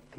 8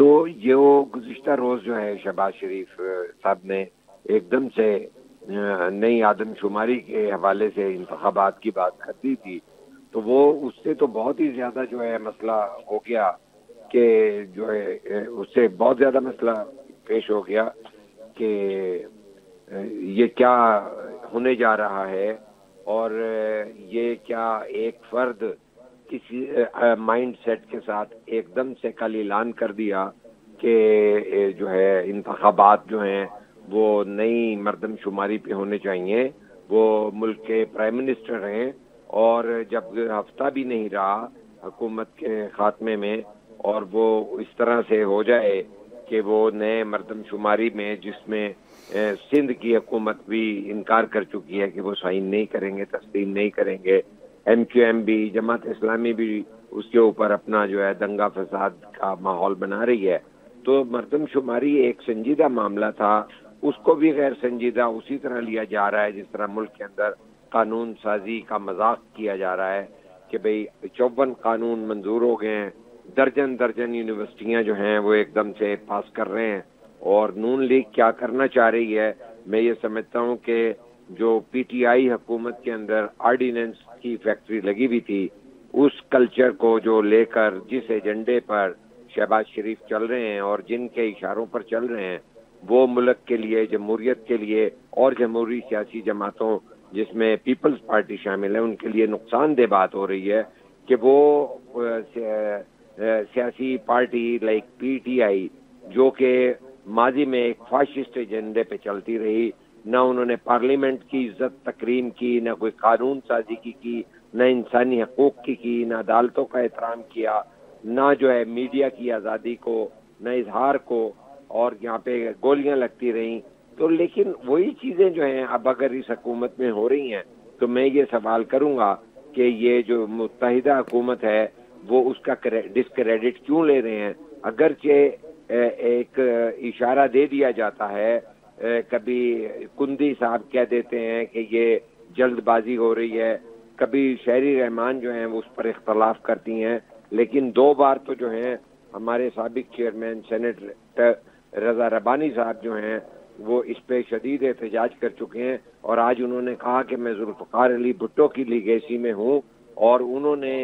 تو یہ وہ گزشتہ روز جو ہے شہباز شریف صاحب نے ایک دم سے نئی آدم شماری کے حوالے سے انتخابات کی بات کر دی تھی، تو وہ اس سے تو بہت ہی زیادہ جو ہے مسئلہ ہو گیا کہ جو ہے اس سے بہت زیادہ مسئلہ پیش ہو گیا کہ یہ کیا ہونے جا رہا ہے، اور یہ کیا ایک فرد کسی مائنڈ سیٹ کے ساتھ ایک دم سے کل اعلان کر دیا کہ جو ہے انتخابات جو ہیں وہ نئی مردم شماری پہ ہونے چاہیے. وہ ملک کے پرائم منسٹر ہیں، اور جب ہفتہ بھی نہیں رہا حکومت کے خاتمے میں اور وہ اس طرح سے ہو جائے کہ وہ نئے مردم شماری میں، جس میں سندھ کی حکومت بھی انکار کر چکی ہے کہ وہ سائن نہیں کریں گے، تسلیم نہیں کریں گے، ایم کیو ایم بھی، جماعت اسلامی بھی اس کے اوپر اپنا جو ہے دنگا فساد کا ماحول بنا رہی ہے، تو مردم شماری ایک سنجیدہ معاملہ تھا، اس کو بھی غیر سنجیدہ اسی طرح لیا جا رہا ہے جس طرح ملک کے اندر قانون سازی کا مذاق کیا جا رہا ہے کہ بھئی 54 قانون منظور ہو گئے ہیں، درجن یونیورسٹیاں جو ہیں وہ ایک دم سے پاس کر رہے ہیں، اور نون لیگ کیا کرنا چاہ رہی ہے. میں یہ سمجھتا ہوں کہ جو پی ٹی آئی حکومت کے اندر آرڈیننس کی فیکٹری لگی ہوئی تھی، اس کلچر کو جو لے کر جس ایجنڈے پر شہباز شریف چل رہے ہیں اور جن کے اشاروں پر چل رہے ہیں، وہ ملک کے لیے، جمہوریت کے لیے اور جمہوری سیاسی جماعتوں جس میں پیپلز پارٹی شامل ہے ان کے لیے نقصان دہ بات ہو رہی ہے کہ وہ سیاسی party like P T I جو کہ ماضی میں ایک فاشسٹ ایجنڈے پہ چلتی رہی، نہ انہوں نے پارلیمنٹ کی عزت تکریم کی، نہ کوئی قانون سازی کی، نہ انسانی حقوق کی، نہ عدالتوں کا احترام کیا، نہ جو ہے میڈیا کی آزادی کو، نہ اظہار کو، اور یہاں پہ گولیاں لگتی رہیں. تو لیکن وہی چیزیں جو ہیں اب اگر اس حکومت میں ہو رہی ہیں تو میں یہ سوال کروں گا کہ یہ جو متحدہ حکومت ہے وہ اس کا ڈسکریڈٹ کیوں لے رہے ہیں؟ اگرچہ ایک اشارہ دے دیا جاتا ہے، کبھی کندی صاحب کہہ دیتے ہیں کہ یہ جلد بازی ہو رہی ہے، کبھی شہری رحمان جو ہیں وہ اس پر اختلاف کرتی ہیں، لیکن 2 بار تو جو ہیں ہمارے سابق چیئرمین سینٹ رضا ربانی صاحب جو ہیں وہ اس پہ شدید احتجاج کر چکے ہیں، اور آج انہوں نے کہا کہ میں ذوالفقار علی بھٹو کی لیگیسی میں ہوں، اور انہوں نے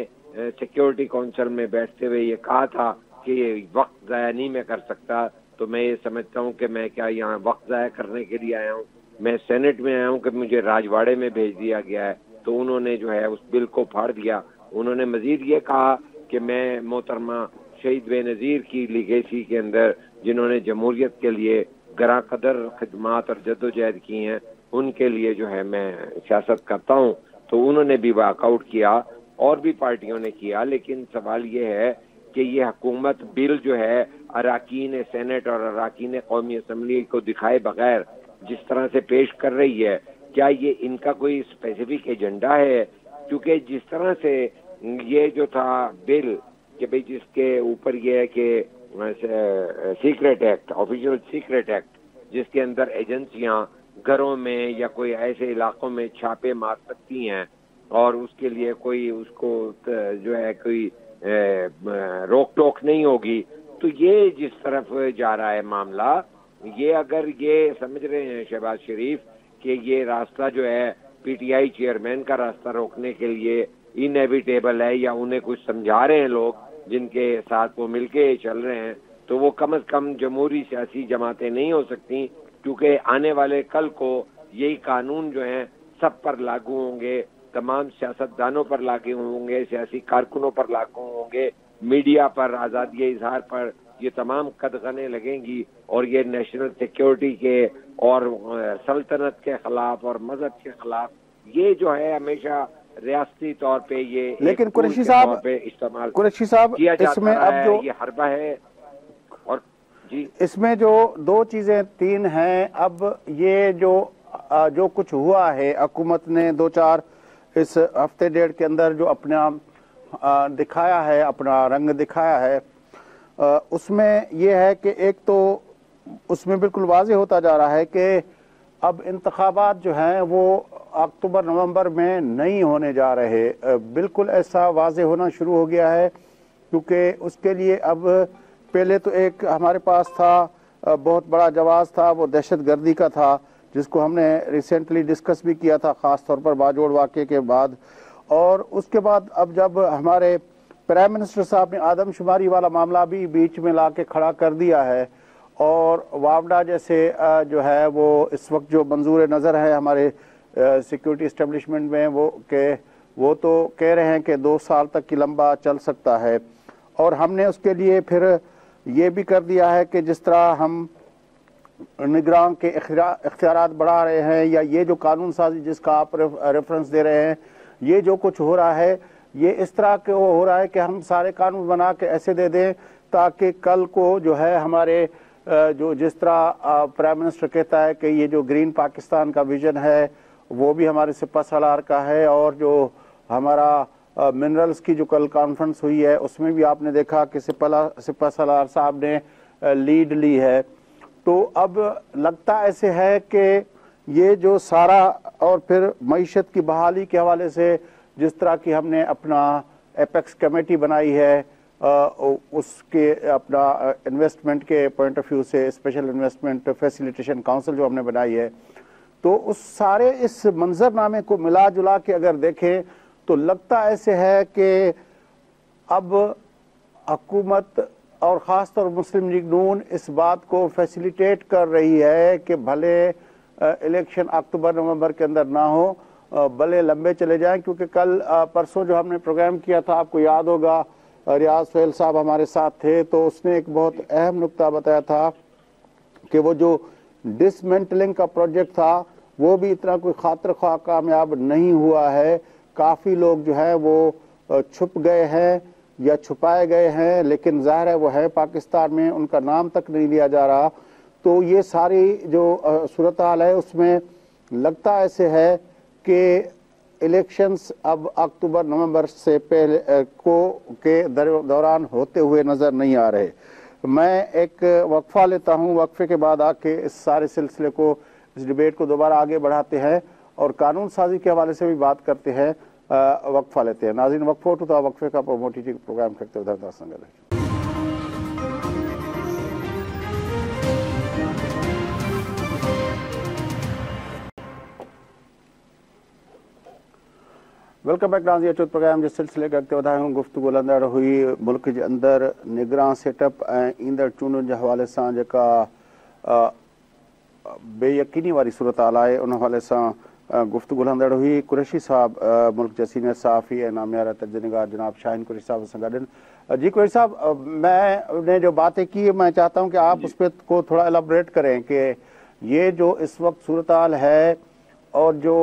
سیکیورٹی کونسل میں بیٹھتے ہوئے یہ کہا تھا کہ یہ وقت ضائع نہیں میں کر سکتا. تو میں یہ سمجھتا ہوں کہ میں کیا یہاں وقت ضائع کرنے کے لیے آیا ہوں؟ میں سینٹ میں آیا ہوں کہ مجھے راجواڑے میں بھیج دیا گیا ہے، تو انہوں نے جو ہے اس بل کو پھاڑ دیا. انہوں نے مزید یہ کہا کہ میں محترمہ شہید بے نظیر کی لیگیسی کے اندر جنہوں نے جمہوریت کے لیے گراں قدر خدمات اور جدوجہد کی ہیں ان کے لیے جو ہے میں سیاست کرتا ہوں. تو انہوں نے بھی واک آؤٹ کیا، اور بھی پارٹیوں نے کیا، لیکن سوال یہ ہے کہ یہ حکومت بل جو ہے اراکین سینٹ اور اراکین قومی اسمبلی کو دکھائے بغیر جس طرح سے پیش کر رہی ہے، کیا یہ ان کا کوئی اسپیسیفک ایجنڈا ہے؟ کیونکہ جس طرح سے یہ جو تھا بل کہ بھئی جس کے اوپر یہ ہے کہ secret act, official secret act, جس کے اندر ایجنسیاں گھروں میں یا کوئی ایسے علاقوں میں چھاپے مار سکتی ہیں اور اس کے لیے کوئی اس کو جو ہے کوئی روک ٹوک نہیں ہوگی. تو یہ جس طرف جا رہا ہے معاملہ، یہ اگر یہ سمجھ رہے ہیں شہباز شریف کہ یہ راستہ جو ہے پی ٹی آئی چیئرمین کا راستہ روکنے کے لیے انیویٹیبل ہے، یا انہیں کچھ سمجھا رہے ہیں لوگ جن کے ساتھ وہ مل کے چل رہے ہیں، تو وہ کم از کم جمہوری سیاسی جماعتیں نہیں ہو سکتی، کیونکہ آنے والے کل کو یہی قانون جو ہیں سب پر لاگو ہوں گے، تمام سیاستدانوں پر لاگو ہوں گے، سیاسی کارکنوں پر لاگو ہوں گے، میڈیا پر، آزادی اظہار پر، یہ تمام قدغنیں لگیں گی، اور یہ نیشنل سیکیورٹی کے اور سلطنت کے خلاف اور مذہب کے خلاف یہ جو ہے ہمیشہ ریاستی طور پہ یہ لیکن قریشی صاحب استعمال کیا جاتا اس میں اب جو یہ حربہ ہے. اور جی اس میں جو 2 چیزیں 3 ہیں. اب یہ جو کچھ ہوا ہے، حکومت نے 2-4 اس ہفتے ڈیڑھ کے اندر جو اپنا دکھایا ہے، اپنا رنگ دکھایا ہے، اس میں یہ ہے کہ ایک تو اس میں بالکل واضح ہوتا جا رہا ہے کہ اب انتخابات جو ہیں وہ اکتوبر نومبر میں نہیں ہونے جا رہے. بالکل ایسا واضح ہونا شروع ہو گیا ہے، کیونکہ اس کے لیے اب پہلے تو ایک ہمارے پاس تھا بہت بڑا جواز تھا، وہ دہشت گردی کا تھا، جس کو ہم نے ریسنٹلی ڈسکس بھی کیا تھا، خاص طور پر باجوڑ واقعے کے بعد. اور اس کے بعد اب جب ہمارے پرائم منسٹر صاحب نے آدم شماری والا معاملہ بھی بیچ میں لا کے کھڑا کر دیا ہے، اور واوڈا جیسے جو ہے وہ اس وقت جو منظور نظر ہے ہمارے سیکیورٹی اسٹیبلشمنٹ میں، وہ تو کہہ رہے ہیں کہ 2 سال تک کی لمبا چل سکتا ہے. اور ہم نے اس کے لیے پھر یہ بھی کر دیا ہے کہ جس طرح ہم نگراں کے اختیارات بڑھا رہے ہیں، یا یہ جو قانون سازی جس کا آپ ریفرنس دے رہے ہیں، یہ جو کچھ ہو رہا ہے یہ اس طرح کے ہو رہا ہے کہ ہم سارے قانون بنا کے ایسے دے دیں تاکہ کل کو جو ہے ہمارے جو جس طرح پرائم منسٹر کہتا ہے کہ یہ جو گرین پاکستان کا ویژن ہے وہ بھی ہمارے سپہ سالار کا ہے، اور جو ہمارا منرلز کی جو کل کانفرنس ہوئی ہے اس میں بھی آپ نے دیکھا کہ سپہ سالار صاحب نے لیڈ لی ہے. تو اب لگتا ایسے ہے کہ یہ جو سارا، اور پھر معیشت کی بحالی کے حوالے سے جس طرح کی ہم نے اپنا ایپیکس کمیٹی بنائی ہے، اس کے اپنا انویسٹمنٹ کے پوائنٹ آف ویو سے اسپیشل انویسٹمنٹ فیسیلیٹیشن کونسل جو ہم نے بنائی ہے، تو اس سارے اس منظر نامے کو ملا جلا کے اگر دیکھیں تو لگتا ایسے ہے کہ اب حکومت اور خاص طور مسلم لیگ نون اس بات کو فیسیلیٹیٹ کر رہی ہے کہ بھلے الیکشن اکتوبر نومبر کے اندر نہ ہو، بھلے لمبے چلے جائیں. کیونکہ کل پرسوں جو ہم نے پروگرام کیا تھا، آپ کو یاد ہوگا ریاض سہیل صاحب ہمارے ساتھ تھے، تو اس نے ایک بہت اہم نقطہ بتایا تھا کہ وہ جو ڈسمنٹلنگ کا پروجیکٹ تھا وہ بھی اتنا کوئی خاطر خواہ کامیاب نہیں ہوا ہے. کافی لوگ جو ہے وہ چھپ گئے ہیں یا چھپائے گئے ہیں، لیکن ظاہر ہے وہ ہے پاکستان میں، ان کا نام تک نہیں لیا جا رہا. تو یہ ساری جو صورتحال ہے اس میں لگتا ایسے ہے کہ الیکشنز اب اکتوبر نومبر سے پہلے کے دوران ہوتے ہوئے نظر نہیں آ رہے. میں ایک وقفہ لیتا ہوں، وقفے کے بعد آ کے اس سارے سلسلے کو، اس ڈیبیٹ کو دوبارہ آگے بڑھاتے ہیں اور قانون سازی کے حوالے سے بھی بات کرتے ہیں. وقفہ لیتے ہیں. ناظرین وقفہ اٹھو تو وقفے کا پروموٹی پروگرام کرتے ادھر دار سنگل ہے. ویلکم بیک ناظرین اچھو پروگرام جس سلسلے کرتے ودائیں گفتگو لندڑ ہوئی ملک کے اندر نگراں سیٹ اپ ایندڑ چونڈن کے حوالے سے جکا بے یقینی والی صورتحال ہے ان حوالے سے گفتگو ہلندڑ ہوئی. قریشی صاحب ملک کے سینئر صحافی اور نامیارہ تجزیہ نگار جناب شاہین قریشی صاحب سے گڈن. جی قریشی صاحب، میں نے جو باتیں کی میں چاہتا ہوں کہ آپ اس پہ کو تھوڑا ایلابریٹ کریں کہ یہ جو اس وقت صورتحال ہے اور جو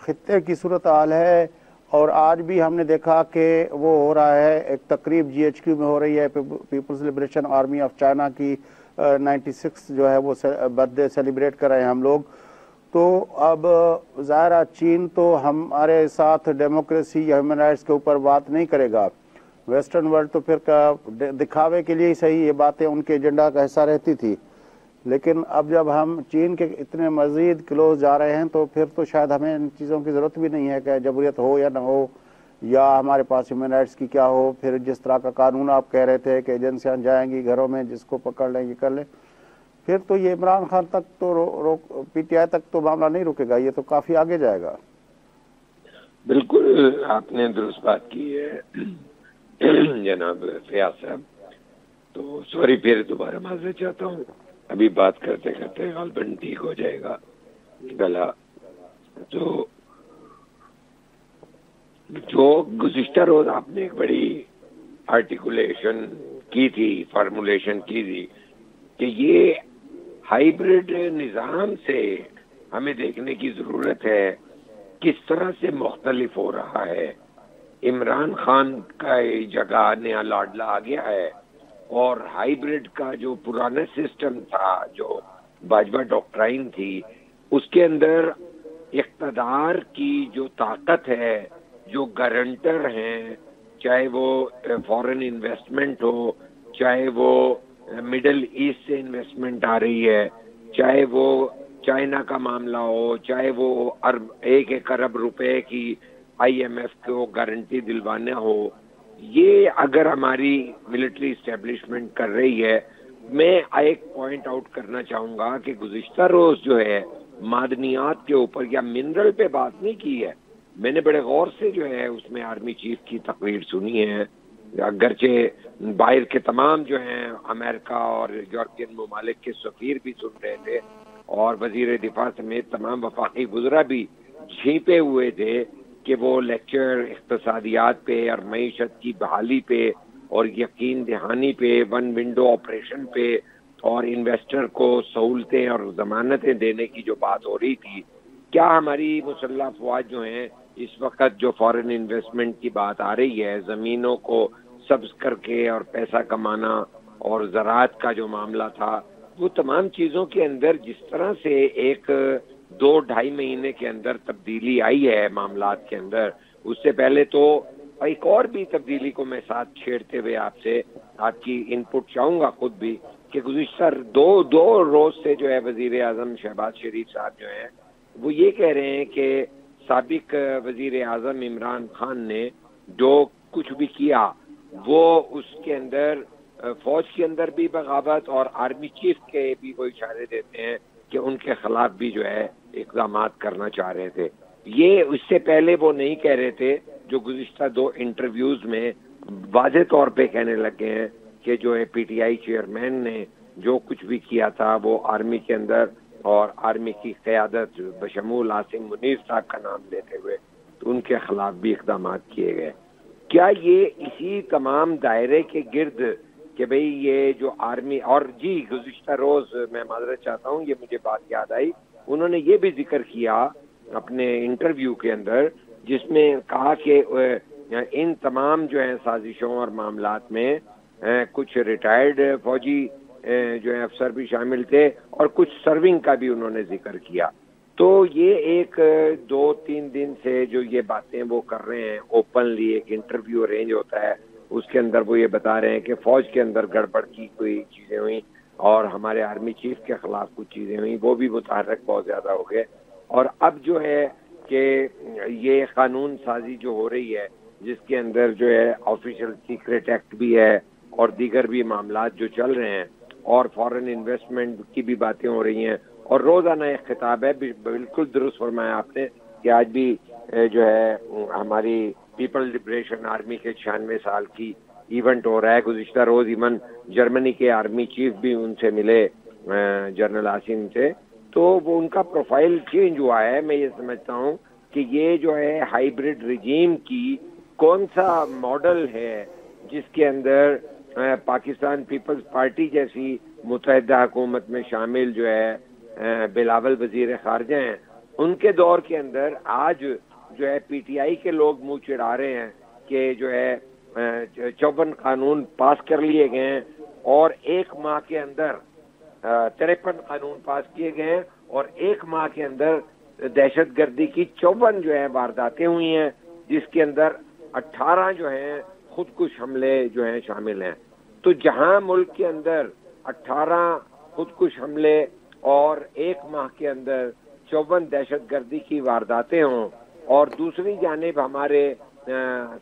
خطے کی صورتحال ہے، اور آج بھی ہم نے دیکھا کہ وہ ہو رہا ہے، ایک تقریب جی ایچ کیو میں ہو رہی ہے Peoples liberation army of China کی 96 جو ہے وہ برتھ ڈے سیلیبریٹ کر رہے ہیں ہم لوگ. تو اب ظاہرہ چین تو ہمارے ساتھ ڈیموکریسی یا ہیومن رائٹس کے اوپر بات نہیں کرے گا. ویسٹرن ورلڈ تو پھر دکھاوے کے لیے ہی صحیح یہ باتیں ان کے ایجنڈا کا حصہ رہتی تھی، لیکن اب جب ہم چین کے اتنے مزید کلوز جا رہے ہیں تو پھر تو شاید ہمیں ان چیزوں کی ضرورت بھی نہیں ہے کہ جمہوریت ہو یا نہ ہو، یا ہمارے پاس ہیومن رائٹس کی کیا ہو. پھر جس طرح کا قانون آپ کہہ رہے تھے کہ ایجنسیاں جائیں گی گھروں میں، جس کو پکڑ لیں یہ کر لیں، پھر تو یہ عمران خان تک تو پی ٹی آئی تک تو معاملہ نہیں رکے گا، یہ تو کافی آگے جائے گا. بالکل آپ نے درست بات کی ہے جناب فیاض صاحب. تو سوری پھر دوبارہ معذرت چاہتا ہوں، ابھی بات کرتے کرتے غالباً ٹھیک ہو جائے گا گلا. تو جو گزشتہ روز آپ نے ایک بڑی آرٹیکولیشن کی تھی، فارمولیشن کی تھی کہ یہ ہائیبرڈ نظام سے ہمیں دیکھنے کی ضرورت ہے کس طرح سے مختلف ہو رہا ہے. عمران خان کا جگہ نیا لاڈلا آ گیا ہے، اور ہائیبرڈ کا جو پرانا سسٹم تھا، جو باجوہ ڈاکٹرائن تھی، اس کے اندر اقتدار کی جو طاقت ہے، جو گارنٹر ہیں، چاہے وہ فورن انویسٹمنٹ ہو، چاہے وہ مڈل ایسٹ سے انویسٹمنٹ آ رہی ہے، چاہے وہ چائنا کا معاملہ ہو، چاہے وہ 1 ارب روپے کی آئی ایم ایف کو گارنٹی دلوانا ہو، یہ اگر ہماری ملٹری اسٹیبلشمنٹ کر رہی ہے، میں ایک پوائنٹ آؤٹ کرنا چاہوں گا کہ گزشتہ روز جو ہے معدنیات کے اوپر یا منرل پہ بات نہیں کی ہے. میں نے بڑے غور سے جو ہے اس میں آرمی چیف کی تقریر سنی ہے، اگرچہ باہر کے تمام جو ہیں امریکہ اور یورپین ممالک کے سفیر بھی سن رہے تھے اور وزیر دفاع سمیت تمام وفاقی وزراء بھی جھیپے ہوئے تھے کہ وہ لیکچر اقتصادیات پہ اور معیشت کی بحالی پہ اور یقین دہانی پہ، ون ونڈو آپریشن پہ اور انویسٹر کو سہولتیں اور ضمانتیں دینے کی جو بات ہو رہی تھی. کیا ہماری مسلح افواج جو ہیں اس وقت جو فارن انویسٹمنٹ کی بات آ رہی ہے، زمینوں کو سبز کر کے اور پیسہ کمانا اور زراعت کا جو معاملہ تھا، وہ تمام چیزوں کے اندر جس طرح سے ایک 2-2.5 مہینے کے اندر تبدیلی آئی ہے معاملات کے اندر، اس سے پہلے تو ایک اور بھی تبدیلی کو میں ساتھ چھیڑتے ہوئے آپ سے آپ کی ان پٹ چاہوں گا خود بھی کہ گزشتہ دو روز سے جو ہے وزیر اعظم شہباز شریف صاحب جو ہیں وہ یہ کہہ رہے ہیں کہ سابق وزیر اعظم عمران خان نے جو کچھ بھی کیا وہ اس کے اندر فوج کے اندر بھی بغاوت اور آرمی چیف کے بھی وہ اشارے دیتے ہیں کہ ان کے خلاف بھی جو ہے اقدامات کرنا چاہ رہے تھے. یہ اس سے پہلے وہ نہیں کہہ رہے تھے جو گزشتہ 2 انٹرویوز میں واضح طور پہ کہنے لگے ہیں کہ جو ہے پی ٹی آئی چیئرمین نے جو کچھ بھی کیا تھا وہ آرمی کے اندر اور آرمی کی قیادت بشمول عاصم منیر صاحب کا نام لیتے ہوئے تو ان کے خلاف بھی اقدامات کیے گئے. کیا یہ اسی تمام دائرے کے گرد کہ بھئی یہ جو آرمی اور جی گزشتہ روز میں معذرت چاہتا ہوں یہ مجھے بات یاد آئی، انہوں نے یہ بھی ذکر کیا اپنے انٹرویو کے اندر جس میں کہا کہ ان تمام جو ہیں سازشوں اور معاملات میں کچھ ریٹائرڈ فوجی جو ہیں افسر بھی شامل تھے اور کچھ سرونگ کا بھی انہوں نے ذکر کیا. تو یہ ایک 2-3 دن سے جو یہ باتیں وہ کر رہے ہیں اوپنلی، ایک انٹرویو ارینج ہوتا ہے اس کے اندر وہ یہ بتا رہے ہیں کہ فوج کے اندر گڑبڑ کی کوئی چیزیں ہوئیں اور ہمارے آرمی چیف کے خلاف کچھ چیزیں ہوئیں، وہ بھی متحرک بہت زیادہ ہو گئے. اور اب جو ہے کہ یہ قانون سازی جو ہو رہی ہے جس کے اندر جو ہے آفیشل سیکرٹ ایکٹ بھی ہے اور دیگر بھی معاملات جو چل رہے ہیں اور فورن انویسٹمنٹ کی بھی باتیں ہو رہی ہیں اور روزانہ ایک خطاب ہے. بالکل درست فرمایا آپ نے کہ آج بھی جو ہے ہماری پیپل لبریشن آرمی کے 96 سال کی ایونٹ ہو رہا ہے. گزشتہ روز ایون جرمنی کے آرمی چیف بھی ان سے ملے جنرل عاصم سے، تو وہ ان کا پروفائل چینج ہوا ہے. میں یہ سمجھتا ہوں کہ یہ جو ہے ہائیبرڈ رجیم کی کون سا ماڈل ہے جس کے اندر پاکستان پیپلز پارٹی جیسی متحدہ حکومت میں شامل جو ہے بلاول وزیر خارجہ ہیں، ان کے دور کے اندر آج جو ہے پی ٹی آئی کے لوگ منہ چڑھا رہے ہیں کہ جو ہے 54 قانون پاس کر لیے گئے ہیں اور 1 ماہ کے اندر 53 قانون پاس کیے گئے ہیں اور 1 ماہ کے اندر دہشت گردی کی 54 جو ہے وارداتیں ہوئی ہیں جس کے اندر 18 جو ہیں خودکش حملے جو ہیں شامل ہیں. تو جہاں ملک کے اندر 18 خودکش حملے اور 1 ماہ کے اندر 54 دہشت گردی کی وارداتیں ہوں اور دوسری جانب ہمارے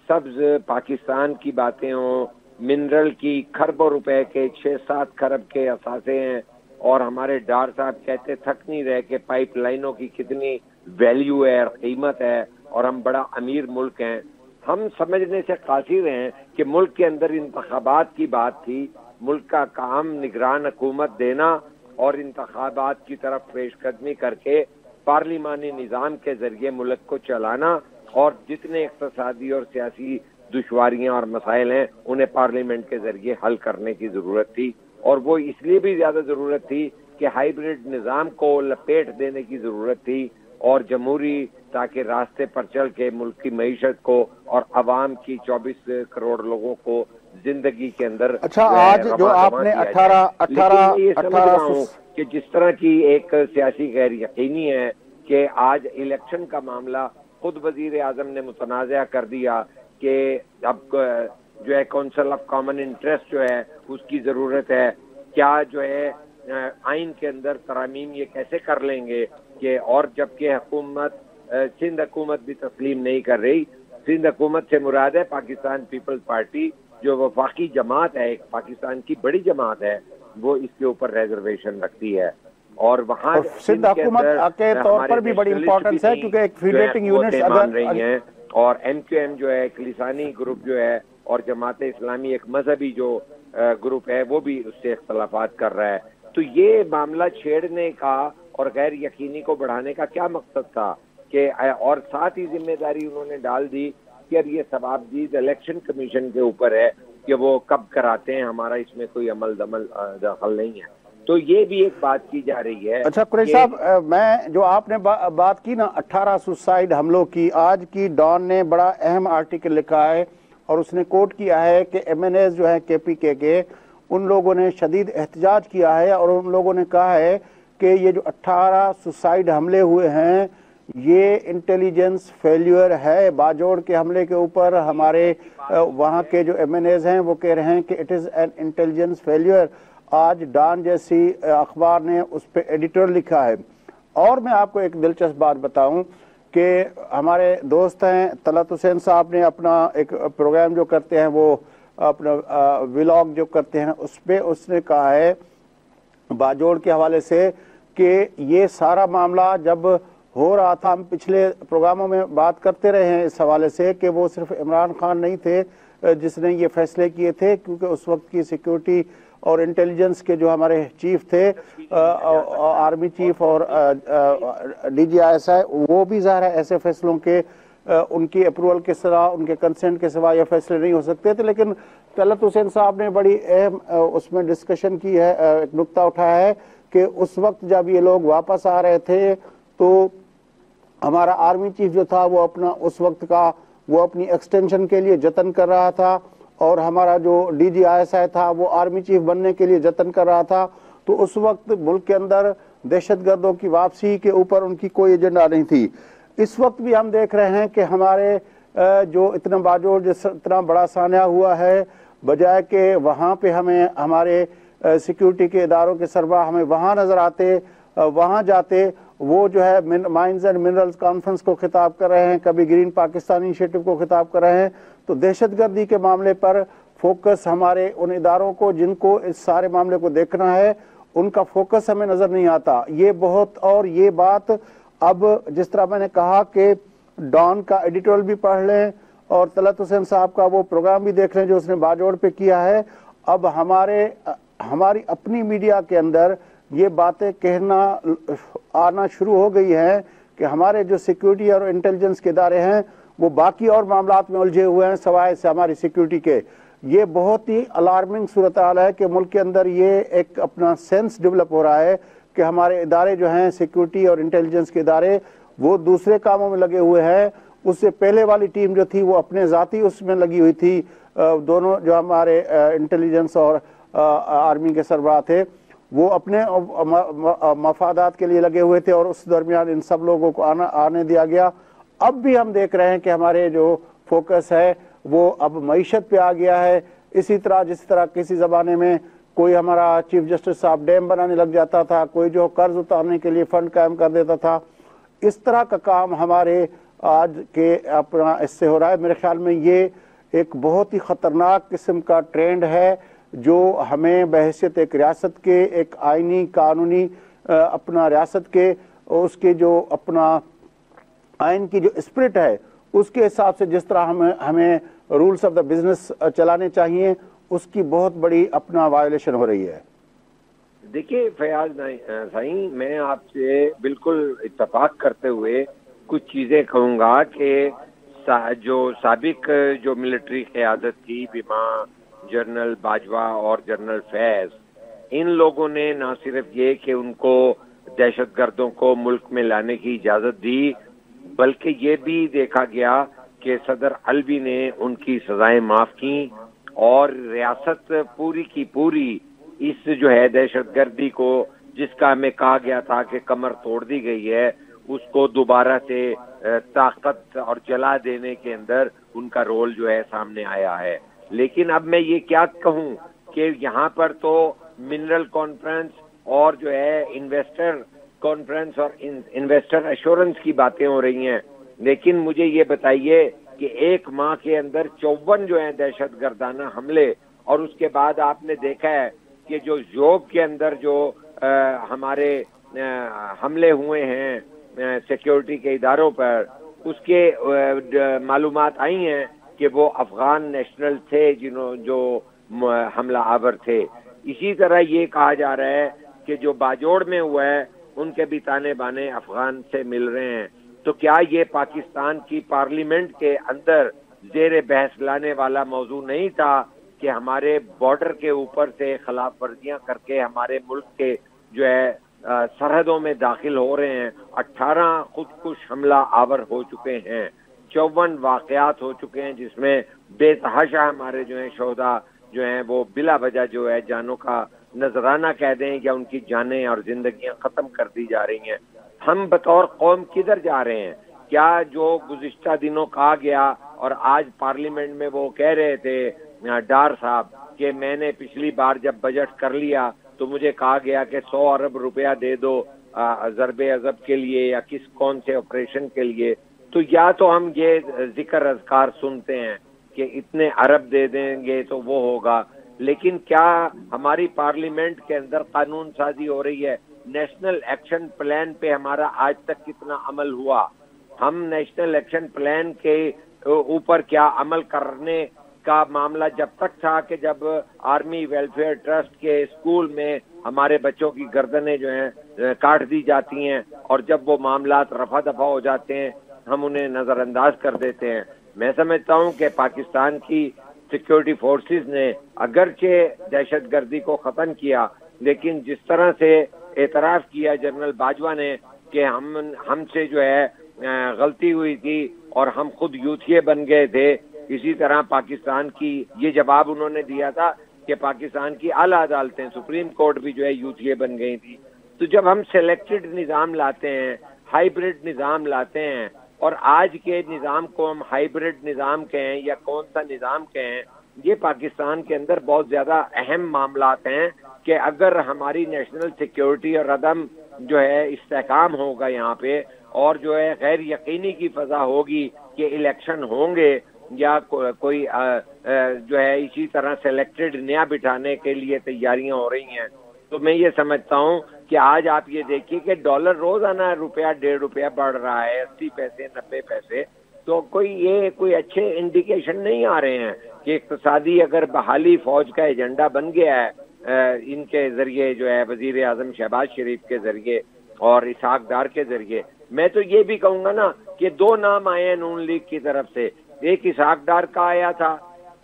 سبز پاکستان کی باتیں ہوں، منرل کی کھربوں روپے کے 6-7 کھرب کے اثاثے ہیں اور ہمارے ڈار صاحب کہتے تھک نہیں رہے کہ پائپ لائنوں کی کتنی ویلیو ہے اور قیمت ہے اور ہم بڑا امیر ملک ہیں. ہم سمجھنے سے قاصر ہیں کہ ملک کے اندر انتخابات کی بات تھی، ملک کا کام نگران حکومت دینا اور انتخابات کی طرف پیش قدمی کر کے پارلیمانی نظام کے ذریعے ملک کو چلانا اور جتنے اقتصادی اور سیاسی دشواریاں اور مسائل ہیں انہیں پارلیمنٹ کے ذریعے حل کرنے کی ضرورت تھی. اور وہ اس لیے بھی زیادہ ضرورت تھی کہ ہائیبرڈ نظام کو لپیٹ دینے کی ضرورت تھی اور جمہوری تاکہ راستے پر چل کے ملک کی معیشت کو اور عوام کی 24 کروڑ لوگوں کو زندگی کے اندر اچھا آج جو آپ نے 18 کہ جس طرح کی ایک سیاسی غیر یقینی ہے کہ آج الیکشن کا معاملہ خود وزیر اعظم نے متنازع کر دیا کہ اب جو ہے کونسل آف کامن انٹرسٹ جو ہے اس کی ضرورت ہے. کیا جو ہے آئین کے اندر ترامیم یہ کیسے کر لیں گے کہ اور جبکہ حکومت سندھ حکومت بھی تسلیم نہیں کر رہی سندھ حکومت سے مراد ہے پاکستان پیپلز پارٹی، جو وفاقی جماعت ہے، ایک پاکستان کی بڑی جماعت ہے، وہ اس کے اوپر ریزرویشن رکھتی ہے. اور وہاں سندھ حکومت کے طور پر بھی بڑی امپورٹنس ہے کیونکہ ایک فیڈریٹنگ یونٹس مان رہی ہیں، اور ایم کیو ایم جو ہے ایک لسانی گروپ جو ہے، اور جماعت اسلامی ایک مذہبی جو گروپ ہے وہ بھی اس سے اختلافات کر رہا ہے. تو یہ معاملہ چھیڑنے کا اور غیر یقینی کو بڑھانے کا کیا مقصد تھا کہ، اور ساتھ ہی ذمہ داری انہوں نے ڈال دی کہ اب یہ ثوابدید الیکشن کمیشن کے اوپر ہے کہ وہ کب کراتے ہیں، ہمارا اس میں کوئی عمل دخل نہیں ہے. تو یہ بھی ایک بات کی جا رہی ہے. اچھا قریشی صاحب، میں جو آپ نے بات کی نا 18 سوسائڈ حملوں کی، آج کی ڈان نے بڑا اہم آرٹیکل لکھا ہے اور اس نے کوٹ کیا ہے کہ ایم این ایز جو ہیں کے پی کے ان لوگوں نے شدید احتجاج کیا ہے، اور ان لوگوں نے کہا ہے کہ یہ جو 18 سوسائڈ حملے ہوئے ہیں یہ انٹیلیجنس فیلیور ہے. باجوڑ کے حملے کے اوپر ہمارے وہاں کے جو ایم این ایز ہیں وہ کہہ رہے ہیں کہ it is an intelligence failure. آج ڈان جیسی اخبار نے اس پہ ایڈیٹور لکھا ہے. اور میں آپ کو ایک دلچسپ بات بتاؤں کہ ہمارے دوست ہیں طلعت حسین صاحب نے اپنا ایک پروگرام جو کرتے ہیں، وہ اپنا ولاگ جو کرتے ہیں، اس پہ اس نے کہا ہے باجوڑ کے حوالے سے کہ یہ سارا معاملہ جب ہو رہا تھا، ہم پچھلے پروگراموں میں بات کرتے رہے ہیں اس حوالے سے کہ وہ صرف عمران خان نہیں تھے جس نے یہ فیصلے کیے تھے، کیونکہ اس وقت کی سیکیورٹی اور انٹیلیجنس کے جو ہمارے چیف تھے، آرمی چیف اور D G I S I, وہ بھی ظاہر ہے ایسے فیصلوں کے ان کی اپروول کے سوا، ان کے کنسنٹ کے سوا یہ فیصلے نہیں ہو سکتے تھے. لیکن طلعت حسین صاحب نے بڑی اہم اس میں ڈسکشن کی ہے، ایک نکتہ اٹھایا ہے کہ اس وقت جب یہ لوگ واپس آ رہے تھے تو ہمارا آرمی چیف جو تھا وہ اپنا اس وقت کا وہ اپنی ایکسٹینشن کے لیے جتن کر رہا تھا، اور ہمارا جو ڈی جی آئی ایس آئی تھا وہ آرمی چیف بننے کے لیے جتن کر رہا تھا. تو اس وقت ملک کے اندر دہشت گردوں کی واپسی کے اوپر ان کی کوئی ایجنڈا نہیں تھی. اس وقت بھی ہم دیکھ رہے ہیں کہ ہمارے جو اتنا باجوڑ جس اتنا بڑا سانحہ ہوا ہے، بجائے کہ وہاں پہ ہمیں ہمارے سیکیورٹی کے اداروں کے سربراہ ہمیں وہاں نظر آتے، وہاں جاتے، وہ جو ہے مائنز اینڈ منرلز کانفرنس کو خطاب کر رہے ہیں، کبھی گرین پاکستان انیشیٹو کو خطاب کر رہے ہیں. تو دہشت گردی کے معاملے پر فوکس ہمارے ان اداروں کو جن کو اس سارے معاملے کو دیکھنا ہے، ان کا فوکس ہمیں نظر نہیں آتا. یہ بہت، اور یہ بات اب جس طرح میں نے کہا کہ ڈان کا ایڈیٹورل بھی پڑھ لیں اور طلعت حسین صاحب کا وہ پروگرام بھی دیکھ لیں جو اس نے باجوڑ پہ کیا ہے. اب ہماری اپنی میڈیا کے اندر یہ باتیں کہنا آنا شروع ہو گئی ہیں کہ ہمارے جو سیکیورٹی اور انٹیلیجنس کے ادارے ہیں وہ باقی اور معاملات میں الجھے ہوئے ہیں سوائے سے ہماری سیکیورٹی کے. یہ بہت ہی الارمنگ صورتحال ہے کہ ملک کے اندر یہ ایک اپنا سینس ڈیولپ ہو رہا ہے کہ ہمارے ادارے جو ہیں سیکیورٹی اور انٹیلیجنس کے ادارے وہ دوسرے کاموں میں لگے ہوئے ہیں. اس سے پہلے والی ٹیم جو تھی وہ اپنے ذاتی اس میں لگی ہوئی تھی، دونوں جو ہمارے انٹیلیجنس اور آرمی کے سربراہ تھے وہ اپنے مفادات کے لیے لگے ہوئے تھے، اور اس درمیان ان سب لوگوں کو آنے دیا گیا. اب بھی ہم دیکھ رہے ہیں کہ ہمارے جو فوکس ہے وہ اب معیشت پہ آ گیا ہے. اسی طرح جس طرح کسی زمانے میں کوئی ہمارا چیف جسٹس صاحب ڈیم بنانے لگ جاتا تھا، کوئی جو قرض اتارنے کے لیے فنڈ قائم کر دیتا تھا، اس طرح کا کام ہمارے آج کے اپنا اس سے ہو رہا ہے. میرے خیال میں یہ ایک بہت ہی خطرناک قسم کا ٹرینڈ ہے جو ہمیں بحیثیت ایک ریاست کے، ایک آئینی قانونی اپنا ریاست کے، اس کے جو اپنا آئین کی جو اسپرٹ ہے اس کے حساب سے جس طرح ہمیں رولز آف دا بزنس چلانے چاہیے، اس کی بہت بڑی اپنا وائلیشن ہو رہی ہے. دیکھیے فیاض سائیں، میں آپ سے بالکل اتفاق کرتے ہوئے کچھ چیزیں کہوں گا کہ جو سابق جو ملٹری قیادت تھی بیما جنرل باجوہ اور جنرل فیض، ان لوگوں نے نہ صرف یہ کہ ان کو دہشت گردوں کو ملک میں لانے کی اجازت دی، بلکہ یہ بھی دیکھا گیا کہ صدر الوی نے ان کی سزائیں معاف کی، اور ریاست پوری کی پوری اس جو ہے دہشت گردی کو، جس کا ہمیں کہا گیا تھا کہ کمر توڑ دی گئی ہے، اس کو دوبارہ سے طاقت اور جلا دینے کے اندر ان کا رول جو ہے سامنے آیا ہے. لیکن اب میں یہ کیا کہوں کہ یہاں پر تو منرل کانفرنس اور جو ہے انویسٹر کانفرنس اور انویسٹر ایشورنس کی باتیں ہو رہی ہیں، لیکن مجھے یہ بتائیے کہ 1 ماہ کے اندر 54 جو ہیں دہشت گردانہ حملے، اور اس کے بعد آپ نے دیکھا ہے کہ جو یوب کے اندر جو ہمارے حملے ہوئے ہیں سیکیورٹی کے اداروں پر، اس کے معلومات آئی ہیں کہ وہ افغان نیشنل تھے جو حملہ آور تھے۔ اسی طرح یہ کہا جا رہا ہے کہ جو باجوڑ میں ہوا ہے ان کے بھی تانے بانے افغان سے مل رہے ہیں۔ تو کیا یہ پاکستان کی پارلیمنٹ کے اندر زیر بحث لانے والا موضوع نہیں تھا کہ ہمارے بارڈر کے اوپر سے خلاف ورزیاں کر کے ہمارے ملک کے جو ہے سرحدوں میں داخل ہو رہے ہیں؟ 18 خودکش حملہ آور ہو چکے ہیں، 54 واقعات ہو چکے ہیں، جس میں بے تحاشا ہمارے جو ہیں شہداء جو ہیں وہ بلا وجہ جو ہے جانوں کا نذرانہ کہہ دیں یا ان کی جانیں اور زندگیاں ختم کر دی جا رہی ہیں۔ ہم بطور قوم کدھر جا رہے ہیں؟ کیا جو گزشتہ دنوں کہا گیا اور آج پارلیمنٹ میں وہ کہہ رہے تھے ڈار صاحب کہ میں نے پچھلی بار جب بجٹ کر لیا تو مجھے کہا گیا کہ 100 ارب روپیہ دے دو ضرب عضب کے لیے یا کون سے آپریشن کے لیے، تو یا تو ہم یہ ذکر اذکار سنتے ہیں کہ اتنے ارب دے دیں گے تو وہ ہوگا، لیکن کیا ہماری پارلیمنٹ کے اندر قانون سازی ہو رہی ہے؟ نیشنل ایکشن پلان پہ ہمارا آج تک کتنا عمل ہوا؟ ہم نیشنل ایکشن پلان کے اوپر کیا عمل کرنے کا معاملہ جب تک تھا کہ جب آرمی ویلفیئر ٹرسٹ کے اسکول میں ہمارے بچوں کی گردنیں جو ہیں کاٹ دی جاتی ہیں، اور جب وہ معاملات رفع دفع ہو جاتے ہیں ہم انہیں نظر انداز کر دیتے ہیں۔ میں سمجھتا ہوں کہ پاکستان کی سیکیورٹی فورسز نے اگرچہ دہشت گردی کو ختم کیا، لیکن جس طرح سے اعتراف کیا جنرل باجوہ نے کہ ہم سے جو ہے غلطی ہوئی تھی اور ہم خود یوتھیے بن گئے تھے، اسی طرح پاکستان کی یہ جواب انہوں نے دیا تھا کہ پاکستان کی اعلیٰ عدالتیں سپریم کورٹ بھی جو ہے یوتھیے بن گئی تھی۔ تو جب ہم سلیکٹڈ نظام لاتے ہیں، ہائیبرڈ نظام لاتے ہیں، اور آج کے نظام کو ہم ہائیبرڈ نظام کہیں یا کون سا نظام کہیں، یہ پاکستان کے اندر بہت زیادہ اہم معاملات ہیں کہ اگر ہماری نیشنل سیکیورٹی اور عدم جو ہے استحکام ہوگا یہاں پہ، اور جو ہے غیر یقینی کی فضا ہوگی کہ الیکشن ہوں گے یا کوئی جو ہے اسی طرح سلیکٹڈ نیا بٹھانے کے لیے تیاریاں ہو رہی ہیں، تو میں یہ سمجھتا ہوں کہ آج آپ یہ دیکھیے کہ ڈالر روزانہ روپیہ 1.5 روپیہ بڑھ رہا ہے، 80 پیسے 90 پیسے، تو کوئی اچھے انڈیکیشن نہیں آ رہے ہیں کہ اقتصادی اگر بحالی فوج کا ایجنڈا بن گیا ہے ان کے ذریعے جو ہے وزیر اعظم شہباز شریف کے ذریعے اور اسحاق ڈار کے ذریعے۔ میں تو یہ بھی کہوں گا نا کہ 2 نام آئے ہیں نون لیگ کی طرف سے، ایک اسحاق ڈار کا آیا تھا،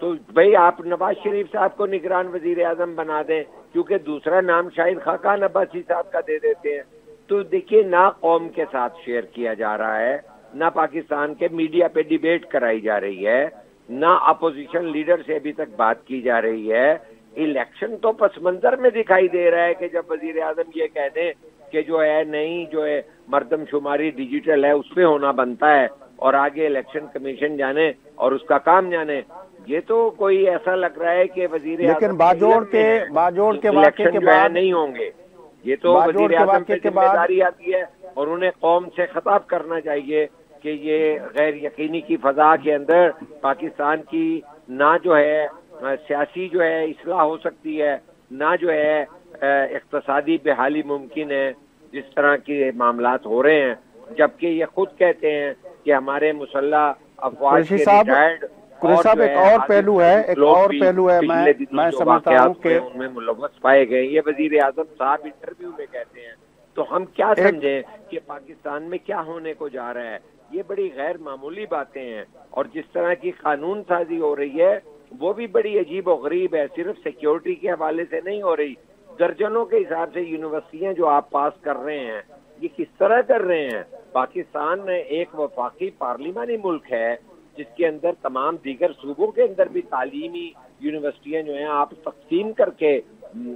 تو بھئی آپ نواز شریف صاحب کو نگران وزیر اعظم بنا دیں، کیونکہ دوسرا نام شاہد خاقان عباسی صاحب کا دے دیتے ہیں۔ تو دیکھیے نہ قوم کے ساتھ شیئر کیا جا رہا ہے، نہ پاکستان کے میڈیا پہ ڈیبیٹ کرائی جا رہی ہے، نہ اپوزیشن لیڈر سے ابھی تک بات کی جا رہی ہے۔ الیکشن تو پس منظر میں دکھائی دے رہا ہے کہ جب وزیر اعظم یہ کہہ دیں کہ جو ہے نہیں جو ہے مردم شماری ڈیجیٹل ہے اس پہ ہونا بنتا ہے، اور آگے الیکشن کمیشن جانے اور اس کا کام جانے، یہ تو کوئی ایسا لگ رہا ہے کہ وزیر اعظم لیکن باجوڑ کے واقعے کے بعد نہیں ہوں گے، یہ تو وزیر اعظم کی ذمہ داری آتی ہے اور انہیں قوم سے خطاب کرنا چاہیے کہ یہ غیر یقینی کی فضا کے اندر پاکستان کی نہ جو ہے سیاسی جو ہے اصلاح ہو سکتی ہے، نہ جو ہے اقتصادی بحالی ممکن ہے جس طرح کے معاملات ہو رہے ہیں، جبکہ یہ خود کہتے ہیں کہ ہمارے مسلح افواج کے ریٹائرڈ صاحب ایک اور پہلو ہے میں سمجھتا ہوں کہ ان میں ملوث پائے گئے، یہ وزیر اعظم صاحب انٹرویو میں کہتے ہیں، تو ہم کیا سمجھیں کہ پاکستان میں کیا ہونے کو جا رہا ہے؟ یہ بڑی غیر معمولی باتیں ہیں، اور جس طرح کی قانون سازی ہو رہی ہے وہ بھی بڑی عجیب و غریب ہے، صرف سیکیورٹی کے حوالے سے نہیں ہو رہی، درجنوں کے حساب سے یونیورسٹیاں جو آپ پاس کر رہے ہیں یہ کس طرح کر رہے ہیں؟ پاکستان میں ایک وفاقی پارلیمانی ملک ہے جس کے اندر تمام دیگر صوبوں کے اندر بھی تعلیمی یونیورسٹیاں جو ہیں آپ تقسیم کر کے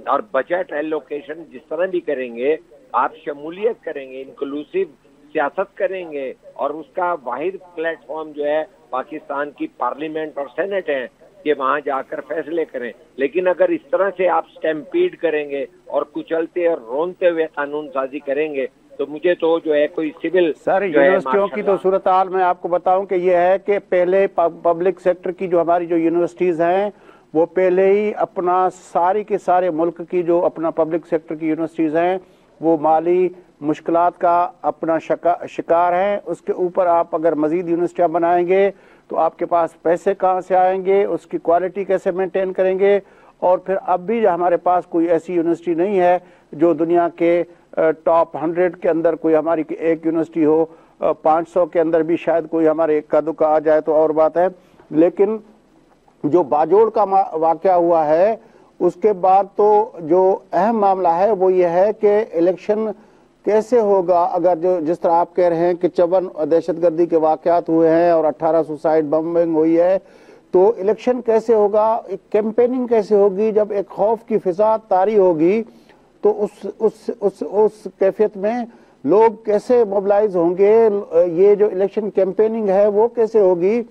اور بجٹ ایلوکیشن جس طرح بھی کریں گے، آپ شمولیت کریں گے، انکلوسیو سیاست کریں گے، اور اس کا واحد پلیٹ فارم جو ہے پاکستان کی پارلیمنٹ اور سینٹ ہے کہ وہاں جا کر فیصلے کریں۔ لیکن اگر اس طرح سے آپ سٹیمپیڈ کریں گے اور کچلتے اور رونتے ہوئے قانون سازی کریں گے تو تو مجھے تو جو ہے کوئی سول سر یونیورسٹیوں کی تو صورتحال میں آپ کو بتاؤں کہ یہ ہے کہ پہلے پبلک سیکٹر کی جو ہماری جو یونیورسٹیز ہیں وہ پہلے ہی اپنا ساری کے سارے ملک کی جو اپنا پبلک سیکٹر کی یونیورسٹیز ہیں وہ مالی مشکلات کا اپنا شکار ہیں. اس کے اوپر آپ اگر مزید یونیورسٹیاں بنائیں گے تو آپ کے پاس پیسے کہاں سے آئیں گے, اس کی کوالٹی کیسے مینٹین کریں گے. اور پھر اب بھی ہمارے پاس کوئی ایسی یونیورسٹی نہیں ہے جو دنیا کے ٹاپ 100 کے اندر کوئی ہماری ایک یونیورسٹی ہو, 500 کے اندر بھی شاید کوئی ہمارے ایک کا دکا آ جائے تو اور بات ہے. لیکن جو باجوڑ کا واقعہ ہوا ہے اس کے بعد تو جو اہم معاملہ ہے وہ یہ ہے کہ الیکشن کیسے ہوگا. اگر جس طرح آپ کہہ رہے ہیں کہ 54 دہشت گردی کے واقعات ہوئے ہیں اور 18 سوسائڈ بمبنگ ہوئی ہے, تو الیکشن کیسے ہوگا, ایک کیمپیننگ کیسے ہوگی. جب ایک خوف کی فضا طاری ہوگی تو اس کیفیت میں لوگ کیسے موبلائز ہوں گے, یہ جو الیکشن کیمپیننگ ہے وہ کیسے ہوگی.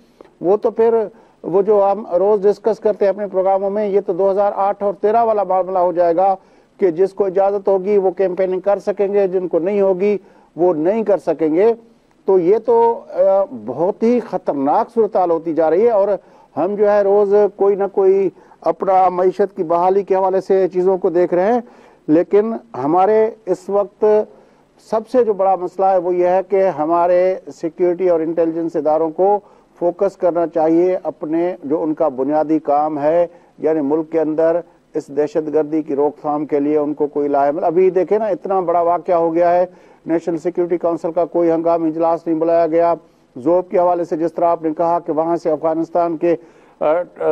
وہ تو پھر وہ جو ہم روز ڈسکس کرتے ہیں اپنے پروگراموں میں, یہ تو 2008 اور 13 والا معاملہ ہو جائے گا کہ جس کو اجازت ہوگی وہ کیمپیننگ کر سکیں گے, جن کو نہیں ہوگی وہ نہیں کر سکیں گے. تو یہ تو بہت ہی خطرناک صورتحال ہوتی جا رہی ہے. اور ہم جو ہے روز کوئی نہ کوئی اپنا معیشت کی بحالی کے حوالے سے چیزوں کو دیکھ رہے ہیں, لیکن ہمارے اس وقت سب سے جو بڑا مسئلہ ہے وہ یہ ہے کہ ہمارے سیکیورٹی اور انٹیلیجنس اداروں کو فوکس کرنا چاہیے اپنے جو ان کا بنیادی کام ہے, یعنی ملک کے اندر اس دہشت گردی کی روک تھام کے لیے ان کو کوئی لاحمل. ابھی دیکھیں نا اتنا بڑا واقعہ ہو گیا ہے, نیشنل سیکیورٹی کونسل کا کوئی ہنگامی اجلاس نہیں بلایا گیا. زوب کے حوالے سے جس طرح آپ نے کہا کہ وہاں سے افغانستان کے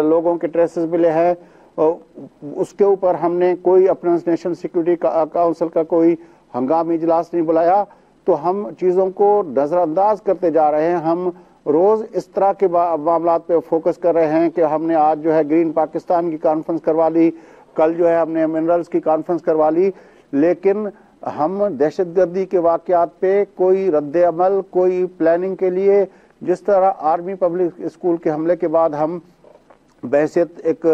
لوگوں کے ٹریسز ملے ہیں, اس کے اوپر ہم نے کوئی اپنا نیشنل سیکیورٹی کونسل کا کوئی ہنگامی اجلاس نہیں بلایا. تو ہم چیزوں کو نظر انداز کرتے جا رہے ہیں. ہم روز اس طرح کے معاملات پہ فوکس کر رہے ہیں کہ ہم نے آج جو ہے گرین پاکستان کی کانفرنس کروا لی, کل جو ہے ہم نے منرلز کی کانفرنس کروا لی, لیکن ہم دہشت گردی کے واقعات پہ کوئی رد عمل, کوئی پلاننگ کے لیے, جس طرح آرمی پبلک اسکول کے حملے کے بعد ہم بحیثیت ایک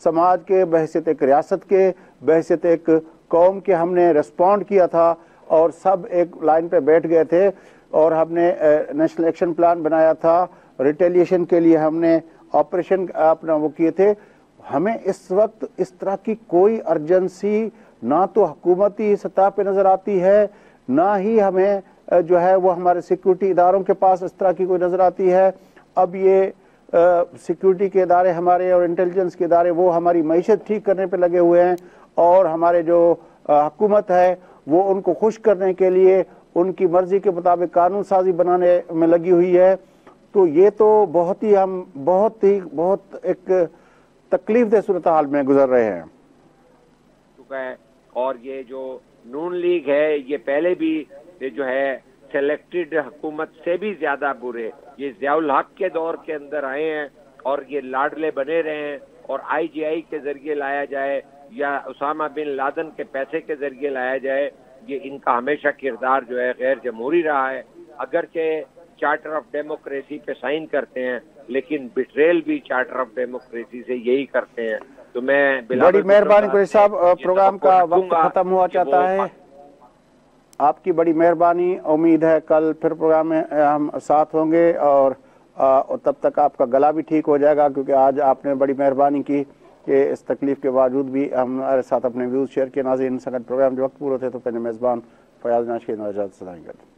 سماج کے, بحیثیت ایک ریاست کے, بحیثیت ایک قوم کے ہم نے ریسپونڈ کیا تھا اور سب ایک لائن پہ بیٹھ گئے تھے اور ہم نے نیشنل ایکشن پلان بنایا تھا. ریٹیلیشن کے لیے ہم نے آپریشن اپنا وہ کیے تھے. ہمیں اس وقت اس طرح کی کوئی ارجنسی نہ تو حکومتی سطح پہ نظر آتی ہے, نہ ہی ہمیں جو ہے وہ ہمارے سیکیورٹی اداروں کے پاس اس طرح کی کوئی نظر آتی ہے. اب یہ سیکیورٹی کے ادارے ہمارے اور انٹیلیجنس کے ادارے وہ ہماری معیشت ٹھیک کرنے پہ لگے ہوئے ہیں, اور ہمارے جو حکومت ہے وہ ان کو خوش کرنے کے لیے ان کی مرضی کے مطابق قانون سازی بنانے میں لگی ہوئی ہے. تو یہ تو بہت ایک تکلیف دہ صورتحال میں گزر رہے ہیں. اور یہ جو نون لیگ ہے یہ پہلے بھی جو ہے سلیکٹڈ حکومت سے بھی زیادہ برے, یہ ضیاء الحق کے دور کے اندر آئے ہیں اور یہ لاڈلے بنے رہے ہیں, اور IGI کے ذریعے لایا جائے یا اسامہ بن لادن کے پیسے کے ذریعے لایا جائے, یہ ان کا ہمیشہ کردار جو ہے غیر جمہوری رہا ہے. اگرچہ چارٹر آف ڈیموکریسی پہ سائن کرتے ہیں لیکن بٹریل بھی چارٹر آف ڈیموکریسی سے یہی کرتے ہیں. تو میں بڑی مہربانی قریشی صاحب, پروگرام کا وقت ختم ہوا چاہتا ہے. آپ کی بڑی مہربانی, امید ہے کل پھر پروگرام میں ہم ساتھ ہوں گے اور تب تک آپ کا گلا بھی ٹھیک ہو جائے گا, کیونکہ آج آپ نے بڑی مہربانی کی کہ اس تکلیف کے باوجود بھی ہمارے ساتھ اپنے ویوز شیئر کیے. ناظرین سنگت پروگرام جو وقت پورے تھے تو پہلے میزبان فیاض ناش کی نوجات سلام کرتے ہیں.